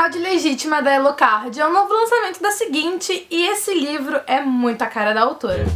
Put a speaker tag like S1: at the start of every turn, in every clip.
S1: Fraude Legítima, da Elocard é o novo lançamento da Seguinte e esse livro é muito a cara da autora.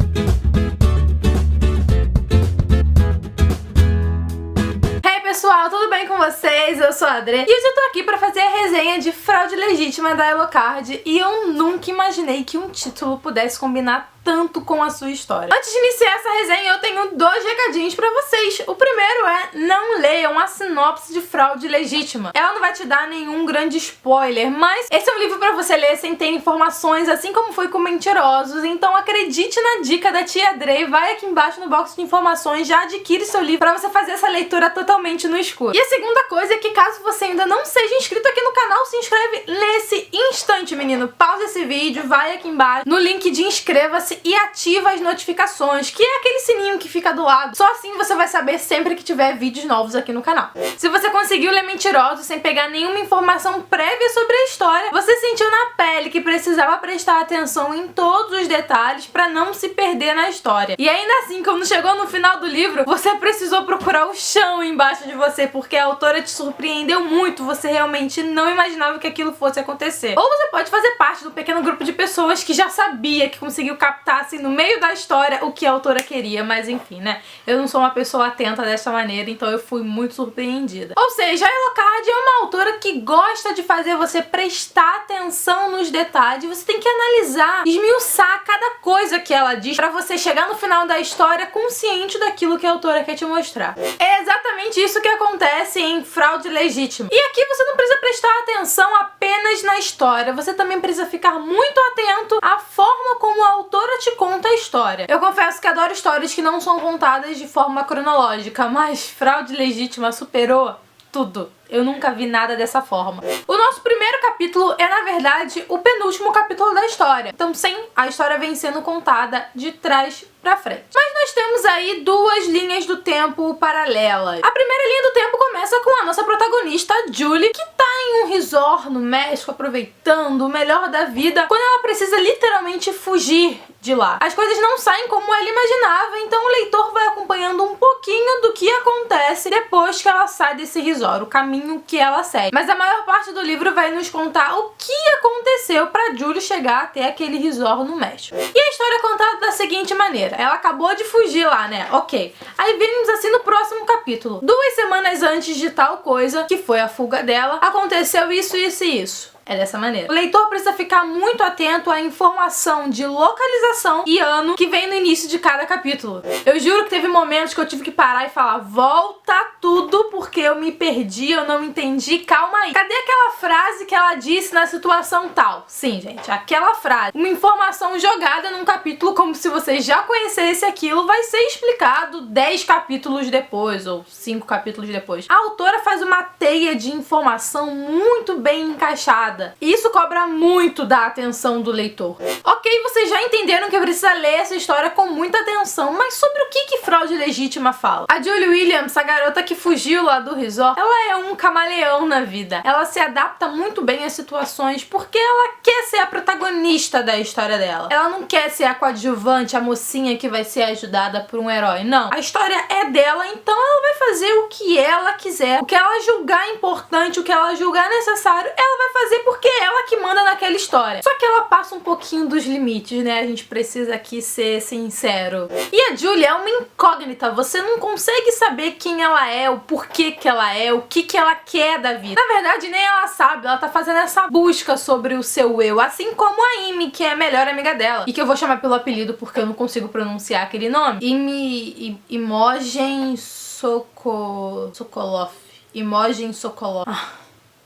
S1: Pessoal, tudo bem com vocês? Eu sou a Adri e hoje eu tô aqui pra fazer a resenha de Fraude Legítima, da Elocard, e eu nunca imaginei que um título pudesse combinar tanto com a sua história. Antes de iniciar essa resenha, eu tenho dois recadinhos pra vocês. O primeiro é: não leiam a sinopse de Fraude Legítima. Ela não vai te dar nenhum grande spoiler, mas esse é um livro pra você ler sem ter informações, assim como foi com Mentirosos. Então acredite na dica da tia Adri, vai aqui embaixo no box de informações, já adquire seu livro pra você fazer essa leitura totalmente no escuro. E a segunda coisa é que, caso você ainda não seja inscrito aqui no canal, se inscreve nesse instante, menino. Pausa esse vídeo, vai aqui embaixo no link de inscreva-se e ativa as notificações, que é aquele sininho que fica do lado. Só assim você vai saber sempre que tiver vídeos novos aqui no canal. Se você conseguiu ler Mentirosos sem pegar nenhuma informação prévia sobre a história, você sentiu na pele que precisava prestar atenção em todos os detalhes pra não se perder na história. E ainda assim, quando chegou no final do livro, você precisou procurar o chão embaixo de você, porque a autora te surpreendeu muito, você realmente não imaginava que aquilo fosse acontecer. Ou você pode fazer parte do pequeno grupo de pessoas que já sabia, que conseguiu captar assim no meio da história o que a autora queria, mas enfim, né? Eu não sou uma pessoa atenta dessa maneira, então eu fui muito surpreendida. Ou seja, a Elocard é uma autora que gosta de fazer você prestar atenção nos detalhes, você tem que analisar, esmiuçar cada coisa que ela diz pra você chegar no final da história consciente daquilo que a autora quer te mostrar. É exatamente isso que acontece em Fraude Legítima. E aqui você não precisa prestar atenção apenas na história, você também precisa ficar muito atento à forma como a autora te conta a história. Eu confesso que adoro histórias que não são contadas de forma cronológica, mas Fraude Legítima superou tudo. Eu nunca vi nada dessa forma. O nosso primeiro capítulo é, na verdade, o penúltimo capítulo da história. Então, sim, a história vem sendo contada de trás pra frente. Mas nós temos aí duas linhas do tempo paralelas. A primeira linha do tempo começa com a nossa protagonista, Julie, que tá em um resort no México, aproveitando o melhor da vida, quando ela precisa literalmente fugir de lá. As coisas não saem como ela imaginava, então o leitor vai acompanhando um pouquinho do que acontece depois que ela sai desse resort, o caminho que ela segue. Mas a maior parte do livro vai nos contar o que aconteceu pra Julie chegar até aquele resort no México. E a história é contada da seguinte maneira: ela acabou de fugir lá, né? Ok. Aí vemos assim no próximo capítulo: 2 semanas antes de tal coisa, que foi a fuga dela, aconteceu isso, isso e isso. É dessa maneira. O leitor precisa ficar muito atento à informação de localização e ano que vem no início de cada capítulo. Eu juro que teve momentos que eu tive que parar e falar: volta tudo, porque eu me perdi, eu não entendi, calma aí. Cadê aquela frase que ela disse na situação tal? Sim, gente, aquela frase. Uma informação jogada num capítulo como se você já conhecesse aquilo, vai ser explicado 10 capítulos depois, ou 5 capítulos depois. A autora faz uma teia de informação muito bem encaixada. E isso cobra muito da atenção do leitor. Ok, vocês já entenderam que eu preciso ler essa história com muita atenção, mas sobre o que Fraude Legítima fala? A Julie Williams, a garota que fugiu lá do resort, ela é um camaleão na vida. Ela se adapta muito bem às situações porque ela quer ser a protagonista da história dela. Ela não quer ser a coadjuvante, a mocinha que vai ser ajudada por um herói, não. A história é dela, então ela vai fazer o que ela quiser, o que ela julgar importante, o que ela julgar necessário, ela vai fazer porque é ela que manda naquela história. Só que ela passa um pouquinho dos limites, né? A gente precisa aqui ser sincero. E a Julie é uma incógnita. Você não consegue saber quem ela é, o porquê que ela é, o que ela quer da vida. Na verdade, nem ela sabe. Ela tá fazendo essa busca sobre o seu eu. Assim como a Amy, que é a melhor amiga dela. E que eu vou chamar pelo apelido porque eu não consigo pronunciar aquele nome. Imogen Sokolov. Imogen Sokolov.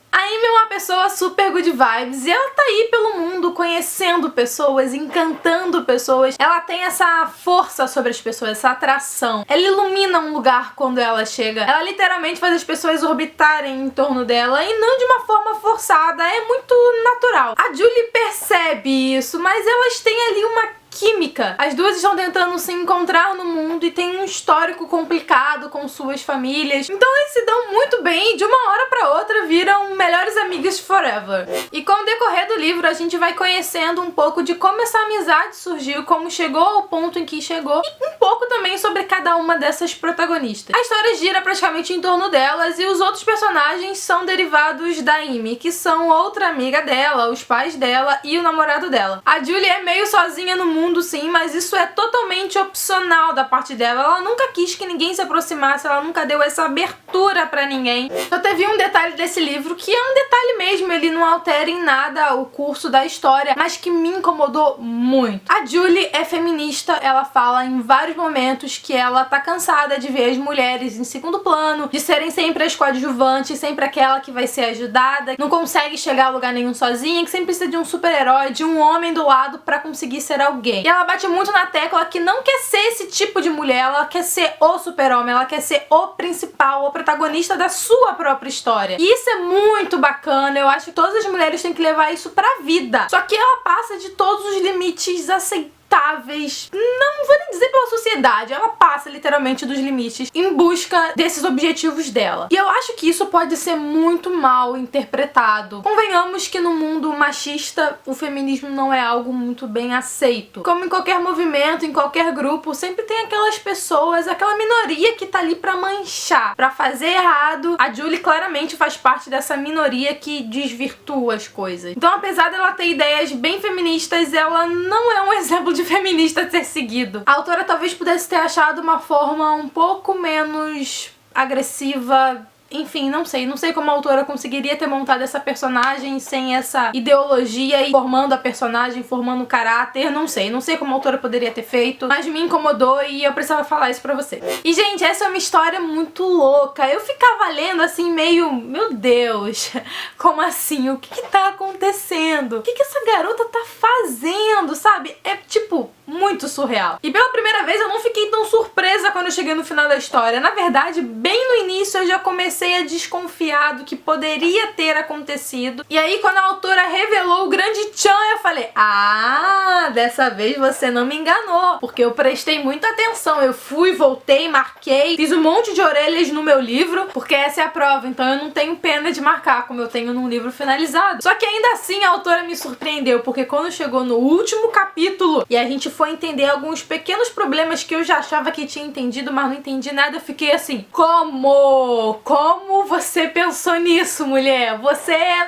S1: A Amy é uma pessoa super good vibes e ela tá aí pelo mundo conhecendo pessoas, encantando pessoas. Ela tem essa força sobre as pessoas, essa atração. Ela ilumina um lugar quando ela chega. Ela literalmente faz as pessoas orbitarem em torno dela e não de uma forma forçada, é muito natural. A Julie percebe isso, mas elas têm ali uma química. As duas estão tentando se encontrar no mundo e tem um histórico complicado com suas famílias. Então eles se dão muito bem e de uma hora pra outra viram melhores amigas forever. E com o decorrer do livro a gente vai conhecendo um pouco de como essa amizade surgiu, como chegou ao ponto em que chegou e um pouco também sobre cada uma dessas protagonistas. A história gira praticamente em torno delas e os outros personagens são derivados da Amy, que são outra amiga dela, os pais dela e o namorado dela. A Julie é meio sozinha no mundo sim, mas isso é totalmente opcional da parte dela. Ela nunca quis que ninguém se aproximasse, ela nunca deu essa abertura pra ninguém. Só teve um detalhe desse livro, que é um detalhe mesmo, ele não altera em nada o curso da história, mas que me incomodou muito. A Julie é feminista, ela fala em vários momentos que ela tá cansada de ver as mulheres em segundo plano, de serem sempre as coadjuvantes, sempre aquela que vai ser ajudada, não consegue chegar a lugar nenhum sozinha, que sempre precisa de um super-herói, de um homem do lado pra conseguir ser alguém. E ela bate muito na tecla que não quer ser esse tipo de mulher, ela quer ser o super-homem, ela quer ser o principal, o protagonista da sua própria história. E isso é muito bacana, eu acho que todas as mulheres têm que levar isso pra vida. Só que ela passa de todos os limites aceitáveis, não vou nem dizer pela sociedade, ela passa literalmente dos limites em busca desses objetivos dela. E eu acho que isso pode ser muito mal interpretado. Convenhamos que no mundo machista o feminismo não é algo muito bem aceito. Como em qualquer movimento, em qualquer grupo, sempre tem aquelas pessoas, aquela minoria que tá ali pra manchar, pra fazer errado. A Julie claramente faz parte dessa minoria que desvirtua as coisas. Então, apesar dela ter ideias bem feministas, ela não é um exemplo de feminista a ser seguido. A autora talvez pudesse ter achado uma forma um pouco menos agressiva. Enfim, não sei como a autora conseguiria ter montado essa personagem sem essa ideologia e formando a personagem, formando o caráter, não sei como a autora poderia ter feito, mas me incomodou e eu precisava falar isso pra você. E gente, essa é uma história muito louca, eu ficava lendo assim meio, meu Deus, como assim? O que tá acontecendo? O que essa garota tá fazendo, sabe? É tipo, muito surreal. E pela primeira vez eu não fiquei tão surpresa quando eu cheguei no final da história, na verdade, bem no início eu já comecei a desconfiar do que poderia ter acontecido. E aí quando a autora revelou o grande tchan, eu falei, ah, dessa vez você não me enganou, porque eu prestei muita atenção, eu fui, voltei, marquei, fiz um monte de orelhas no meu livro, porque essa é a prova, então eu não tenho pena de marcar como eu tenho num livro finalizado. Só que ainda assim a autora me surpreendeu, porque quando chegou no último capítulo e a gente foi entender alguns pequenos problemas que eu já achava que tinha entendido, mas não entendi nada, eu fiquei assim, como você pensou nisso, mulher? Você é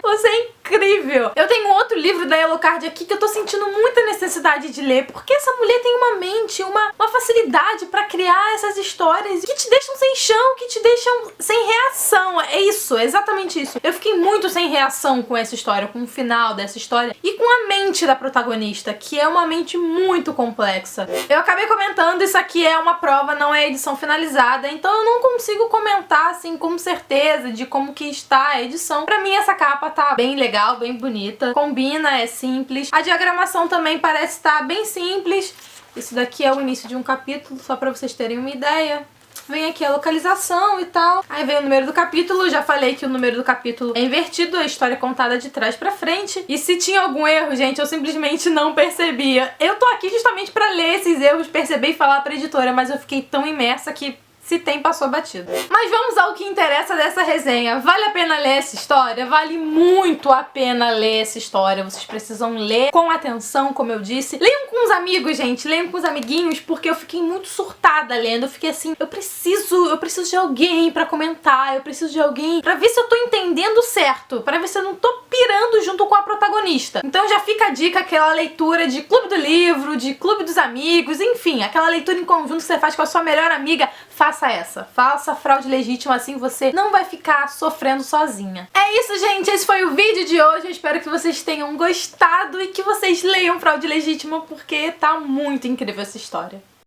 S1: incrível! Eu tenho outro livro da Yellowcard aqui que eu tô sentindo muita necessidade de ler, porque essa mulher tem uma mente, uma facilidade pra criar essas histórias que te deixam sem chão, que te deixam sem reação. É isso, é exatamente isso. Eu fiquei muito sem reação com essa história, com o final dessa história e com a mente da protagonista, que é uma mente muito complexa. Eu acabei comentando, isso aqui é uma prova, não é edição finalizada, então eu não consigo comentar assim com certeza de como que está a edição. Pra mim essa capa tá bem legal, bem bonita, combina, é simples. A diagramação também parece estar bem simples. Isso daqui é o início de um capítulo, só pra vocês terem uma ideia. Vem aqui a localização e tal. Aí vem o número do capítulo. Já falei que o número do capítulo é invertido, a história é contada de trás pra frente. E se tinha algum erro, gente, eu simplesmente não percebia. Eu tô aqui justamente pra ler esses erros, perceber e falar pra editora, mas eu fiquei tão imersa que se tem, passou batido. Mas vamos ao que interessa dessa resenha. Vale a pena ler essa história? Vale muito a pena ler essa história. Vocês precisam ler com atenção, como eu disse. Leiam com os amigos, gente. Leiam com os amiguinhos, porque eu fiquei muito surtada lendo. Eu fiquei assim, eu preciso de alguém pra comentar. Eu preciso de alguém pra ver se eu tô entendendo certo. Pra ver se eu não tô pirando junto com a protagonista. Então já fica a dica, aquela leitura de clube do livro, de clube dos amigos, enfim, aquela leitura em conjunto que você faz com a sua melhor amiga. Faça faça Fraude Legítima, assim você não vai ficar sofrendo sozinha. É isso, gente, esse foi o vídeo de hoje, eu espero que vocês tenham gostado e que vocês leiam Fraude Legítima, porque tá muito incrível essa história.